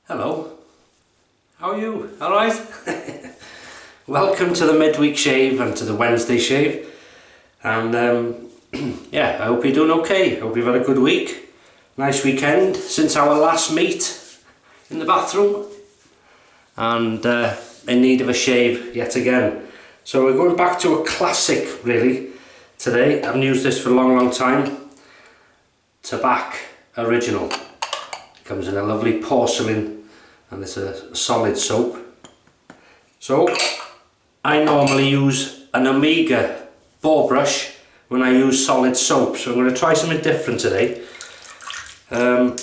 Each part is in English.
Hello, how are you? Alright? Welcome to the midweek shave and to the Wednesday shave. And yeah, I hope you're doing okay. I hope you've had a good week. Nice weekend since our last meet in the bathroom. And in need of a shave yet again. So we're going back to a classic really today. I haven't used this for a long time. Tabac Original. It comes in a lovely porcelain and it's a solid soap. So I normally use an Omega Boar brush when I use solid soap, so I'm going to try something different today. I'm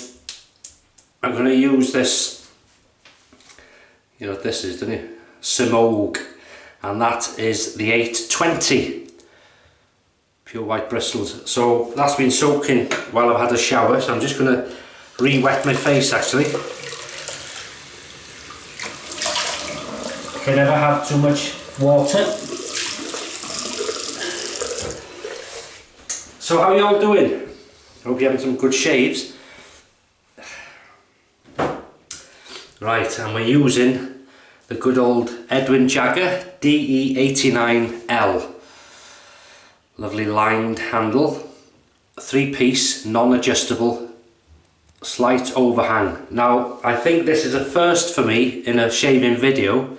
going to use this, you know what this is, don't you? Semogue, and that is the 820 pure white bristles. So that's been soaking while I've had a shower, so I'm just going to re-wet my face actually. You can never have too much water. So how are you all doing? Hope you're having some good shaves. Right, and we're using the good old Edwin Jagger DE89L. Lovely lined handle, 3-piece, non-adjustable, slight overhang. Now, I think this is a first for me in a shaving video.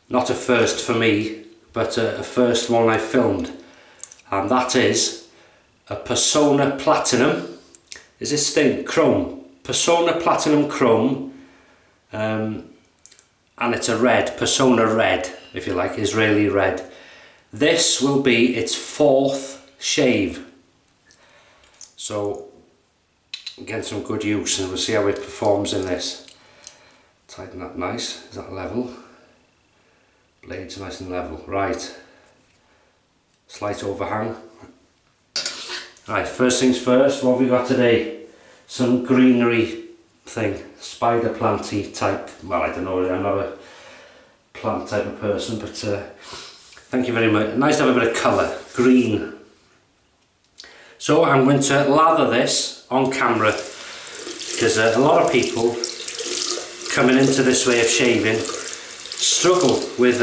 Not a first for me, but a first one I filmed. And that is a Personna Platinum. Is this thing? Chrome. Personna Platinum Chrome. And it's a red, Personna red, if you like, Israeli red. This will be its 4th shave. So, get some good use and we'll see how it performs in this. Tighten that nice, is that level? Blades nice and level, right. Slight overhang. Right, first things first, what have we got today? Some greenery thing, spider planty type, well I don't know, I'm not a plant type of person, but thank you very much. Nice to have a bit of colour, green. So I'm going to lather this on camera because a lot of people coming into this way of shaving struggle with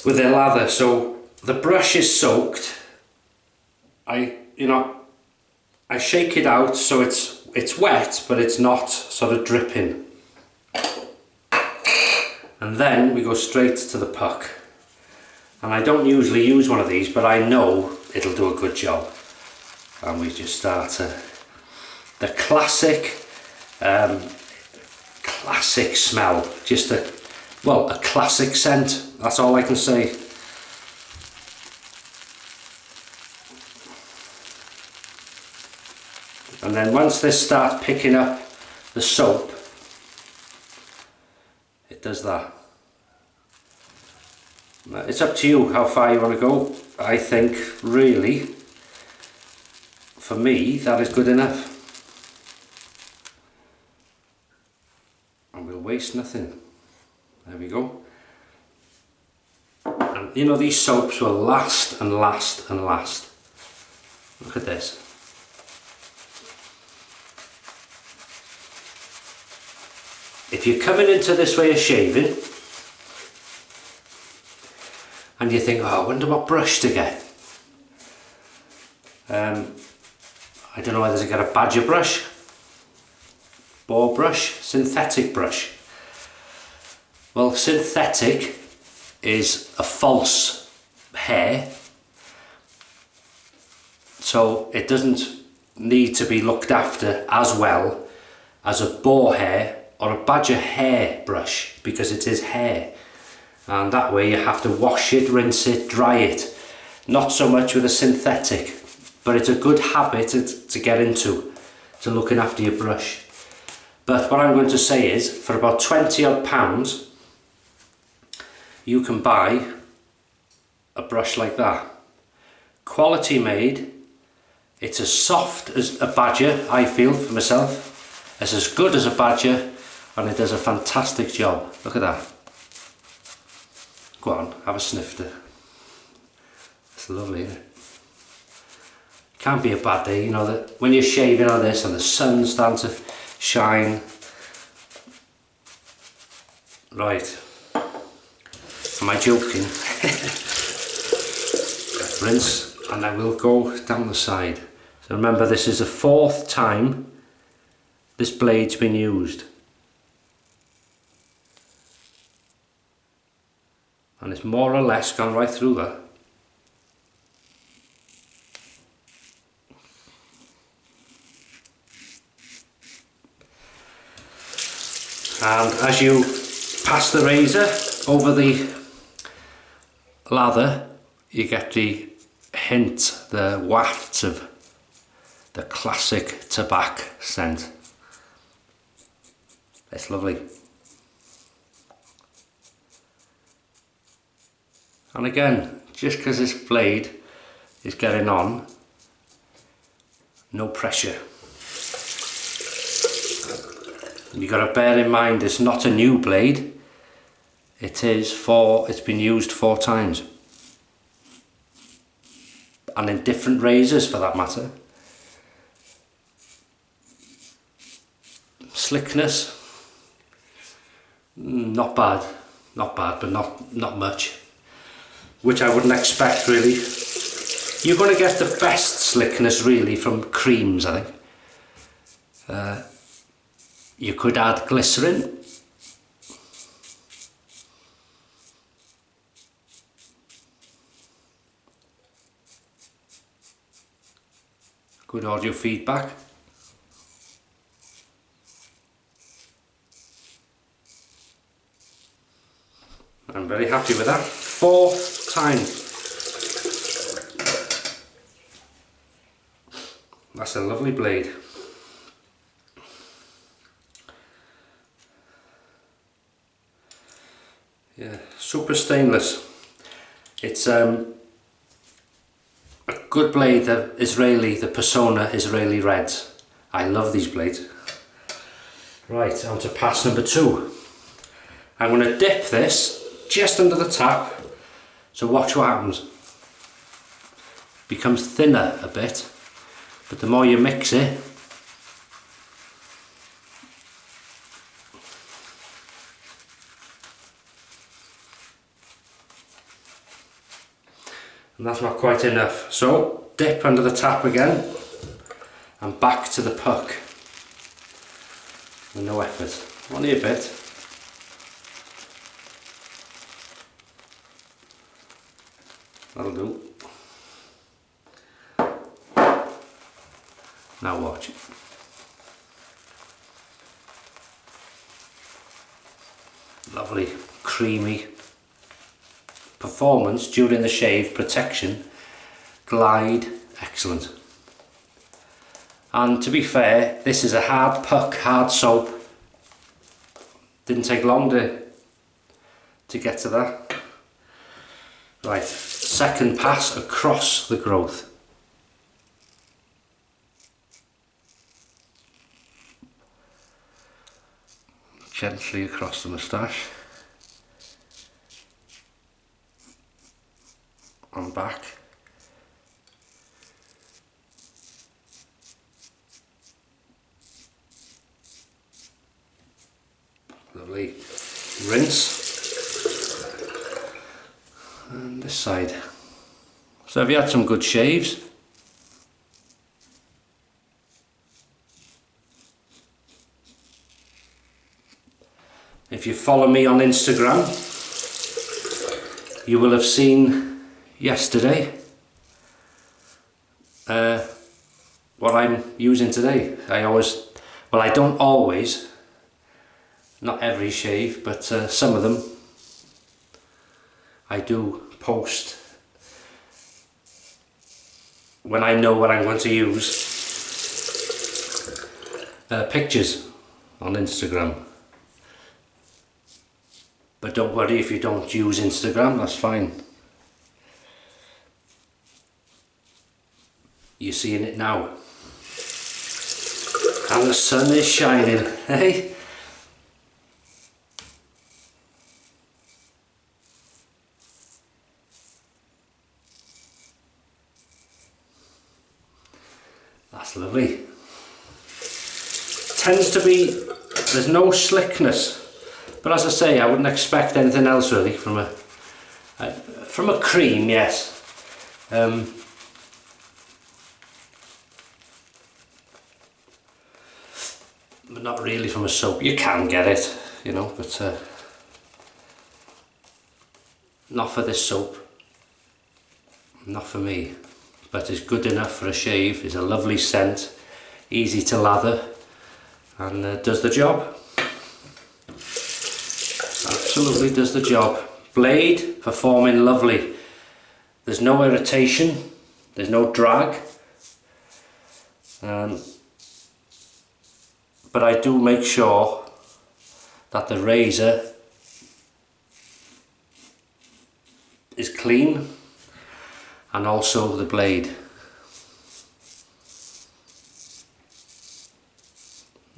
their lather. So the brush is soaked. I shake it out so it's wet, but it's not sort of dripping. And then we go straight to the puck. And I don't usually use one of these, but I know it'll do a good job. And we just start the classic smell, just a classic scent, that's all I can say. And then once this starts picking up the soap, it does that. It's up to you how far you want to go. I think really, for me, that is good enough. And we'll waste nothing. There we go. And you know, these soaps will last and last and last. Look at this. If you're coming into this way of shaving and you think, oh, I wonder what brush to get. I don't know whether to get a badger brush, boar brush, synthetic brush. Well, synthetic is a false hair, so it doesn't need to be looked after as well as a boar hair or a badger hair brush, because it is hair, and that way you have to wash it, rinse it, dry it. Not so much with a synthetic, but it's a good habit to get into, to looking after your brush. But what I'm going to say is, for about 20 odd pounds, you can buy a brush like that. Quality made. It's as soft as a badger, I feel for myself. It's as good as a badger, and it does a fantastic job. Look at that. Go on, have a snifter. It's lovely, isn't it? Can't be a bad day, you know, that when you're shaving on this and the sun's starting to shine. Right, am I joking? Rinse, and I will go down the side. So remember, this is the 4th time this blade's been used. And it's more or less gone right through there. And as you pass the razor over the lather, you get the hint, the wafts of the classic Tabac scent. It's lovely. And again, just because this blade is getting on, no pressure. You've got to bear in mind it's not a new blade. It's been used 4 times. And in different razors for that matter. Slickness, not bad, but not much. Which I wouldn't expect really. You're going to get the best slickness really from creams, I think. You could add glycerin. Good audio feedback. I'm very happy with that. 4th time. That's a lovely blade. Yeah, super stainless. It's a good blade, the Personna Israeli Reds. I love these blades. Right, on to pass number 2. I'm going to dip this just under the tap, so watch what happens. It becomes thinner a bit, but the more you mix it, and that's not quite enough. So dip under the tap again and back to the puck with no effort, only a bit. That'll do. Now watch. Lovely, creamy performance during the shave, protection, glide, excellent. And to be fair, this is a hard puck, hard soap. Didn't take long to get to that. Right, 2nd pass across the growth. Gently across the moustache. And back. Lovely. Rinse. And this side. So have you had some good shaves? If you follow me on Instagram, you will have seen yesterday what I'm using today. I don't always, not every shave, but some of them I do post when I know what I'm going to use, pictures on Instagram. But don't worry if you don't use Instagram, that's fine. You're seeing it now. And the sun is shining, hey? That's lovely. tends to be, there's no slickness, but as I say, I wouldn't expect anything else really from a cream, yes. But not really from a soap. You can get it, you know, but not for this soap. Not for me. But it's good enough for a shave. It's a lovely scent, easy to lather, and does the job. Absolutely does the job. Blade performing lovely. There's no irritation, there's no drag. But I do make sure that the razor is clean, and also the blade.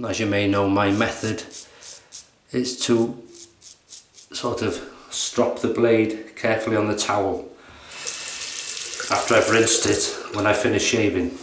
As you may know, my method is to sort of strop the blade carefully on the towel after I've rinsed it when I finish shaving.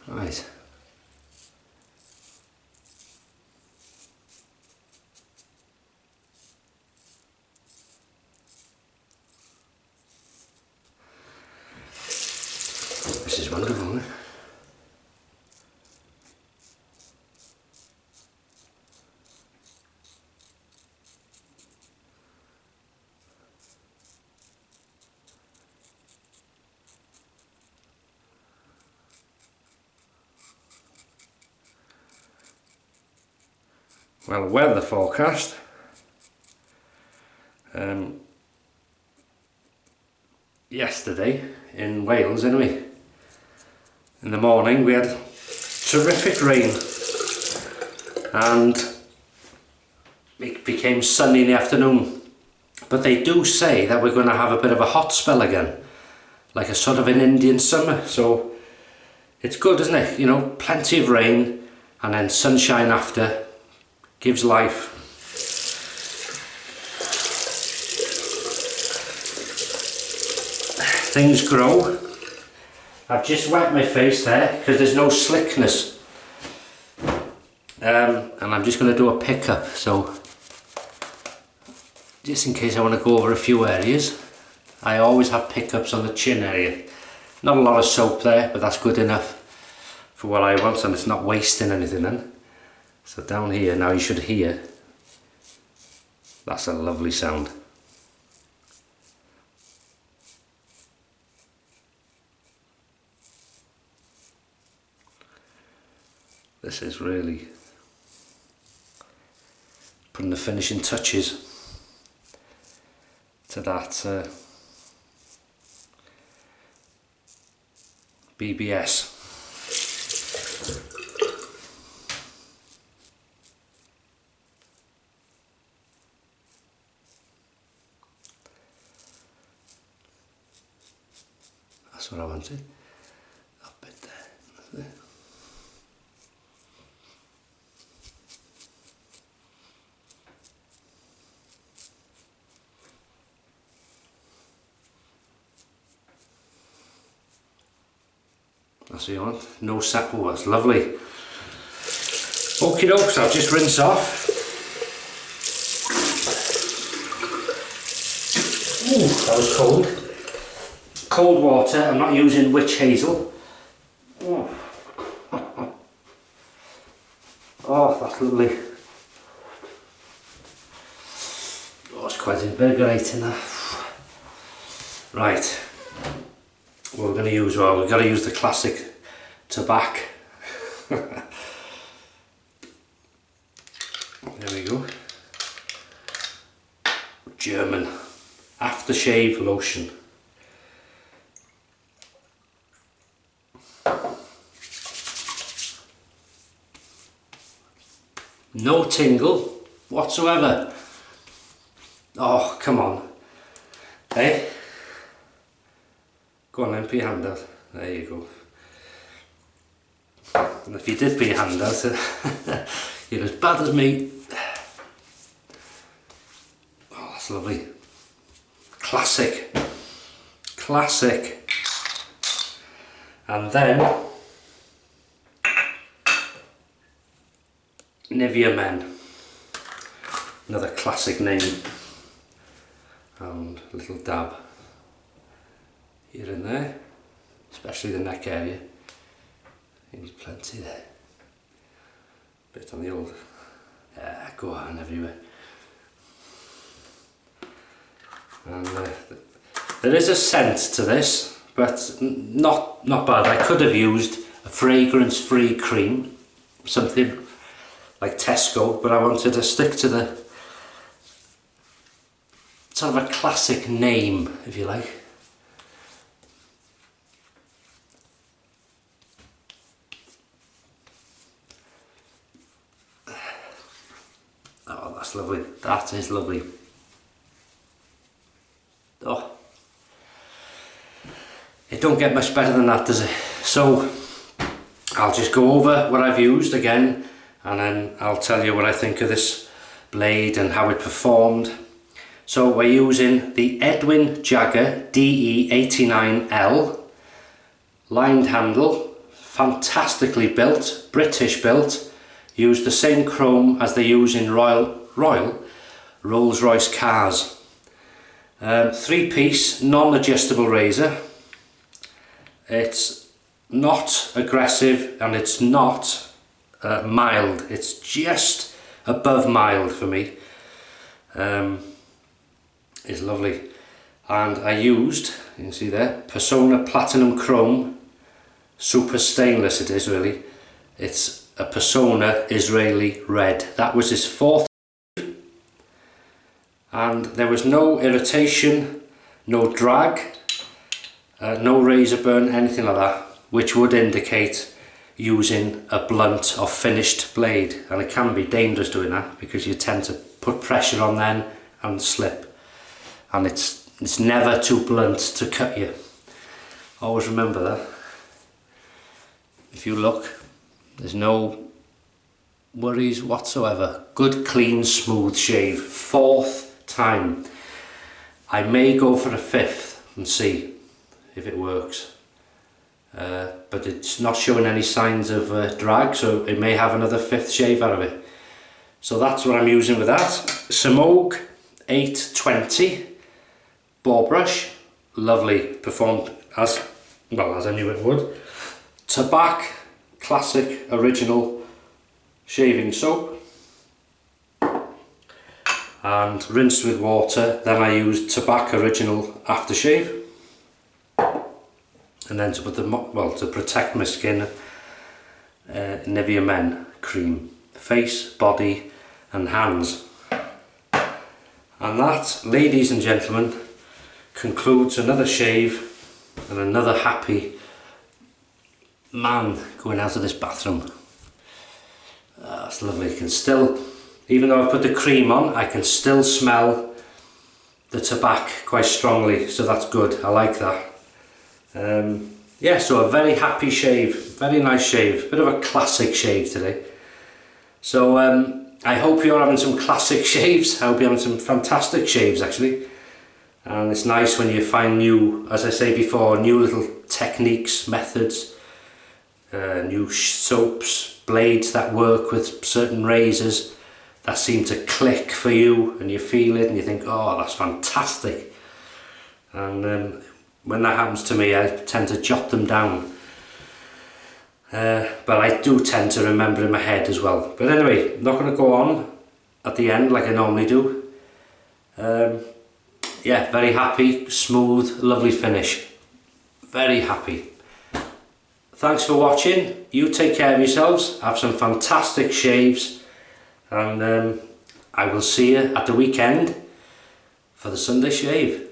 Right. This is wonderful, isn't it? Well, weather forecast. Yesterday in Wales, anyway, in the morning we had terrific rain, and it became sunny in the afternoon. But they do say that we're going to have a bit of a hot spell again, like a sort of an Indian summer. So it's good, isn't it? You know, plenty of rain and then sunshine after. Gives life. Things grow. I've just wet my face there because there's no slickness, and I'm just going to do a pickup, so just in case I want to go over a few areas. I always have pickups on the chin area. Not a lot of soap there, but that's good enough for what I want, and it's not wasting anything then. So down here, now you should hear, that's a lovely sound. This is really putting the finishing touches to that BBS. That's what I wanted. That bit there. That's it. That's what you want. No sap. Oh, that's lovely. Okie dokes, I'll just rinse off. Ooh, that was cold. Cold water. I'm not using witch hazel. Oh, oh, that's lovely. Oh, it's quite invigorating that. Right. What we're going to use, well, we've got to use the classic Tabac. There we go. German aftershave lotion. No tingle whatsoever. Oh, come on. Hey? Go on then, put your hand out. There you go. And if you did put your hand out, you're as bad as me. Oh, that's lovely. Classic. Classic. And then Nivea Men. Another classic name. And a little dab here and there, especially the neck area. There's plenty there. Bit on the old, go on everywhere. And there is a scent to this, but not bad. I could have used a fragrance-free cream, something like Tesco, but I wanted to stick to the sort of a classic name, if you like. Oh, that's lovely. That is lovely. Oh, it don't get much better than that, does it? So I'll just go over what I've used again, and then I'll tell you what I think of this blade and how it performed. So we're using the Edwin Jagger DE89L lined handle, fantastically built, British built. Used the same chrome as they use in Rolls-Royce cars. 3-piece non-adjustable razor. It's not aggressive and it's not mild. It's just above mild for me. It's lovely. And I used, you can see there, Personna Platinum Chrome Super Stainless. It is really. It's a Personna Israeli Red. That was his 4th, and there was no irritation, no drag, no razor burn, anything like that, which would indicate using a blunt or finished blade. And it can be dangerous doing that because you tend to put pressure on then and slip, and it's never too blunt to cut you. Always remember that. If you look, there's no worries whatsoever. Good, clean, smooth shave. 4th time. I may go for a 5th and see if it works. But it's not showing any signs of drag, so it may have another 5th shave out of it. So that's what I'm using with that. Semogue 820 Boar brush. Lovely. Performed as well as I knew it would. Tabac classic original shaving soap, and rinsed with water. Then I used Tabac original aftershave, and then to put to protect my skin, Nivea Men cream, face, body and hands. And that, ladies and gentlemen, concludes another shave and another happy man going out of this bathroom. That's lovely. You can still, even though I've put the cream on, I can still smell the Tabac quite strongly, so that's good. I like that. Yeah, so a very happy shave, very nice shave, bit of a classic shave today. So I hope you're having some classic shaves. I hope you're having some fantastic shaves actually. And it's nice when you find new, as I say before, new little techniques, methods, new soaps, blades that work with certain razors that seem to click for you, and you feel it and you think, oh, that's fantastic. And when that happens to me, I tend to jot them down. But I do tend to remember in my head as well. But anyway, I'm not going to go on at the end like I normally do. Yeah, very happy, smooth, lovely finish. Very happy. Thanks for watching. You take care of yourselves, have some fantastic shaves, and I will see you at the weekend for the Sunday shave.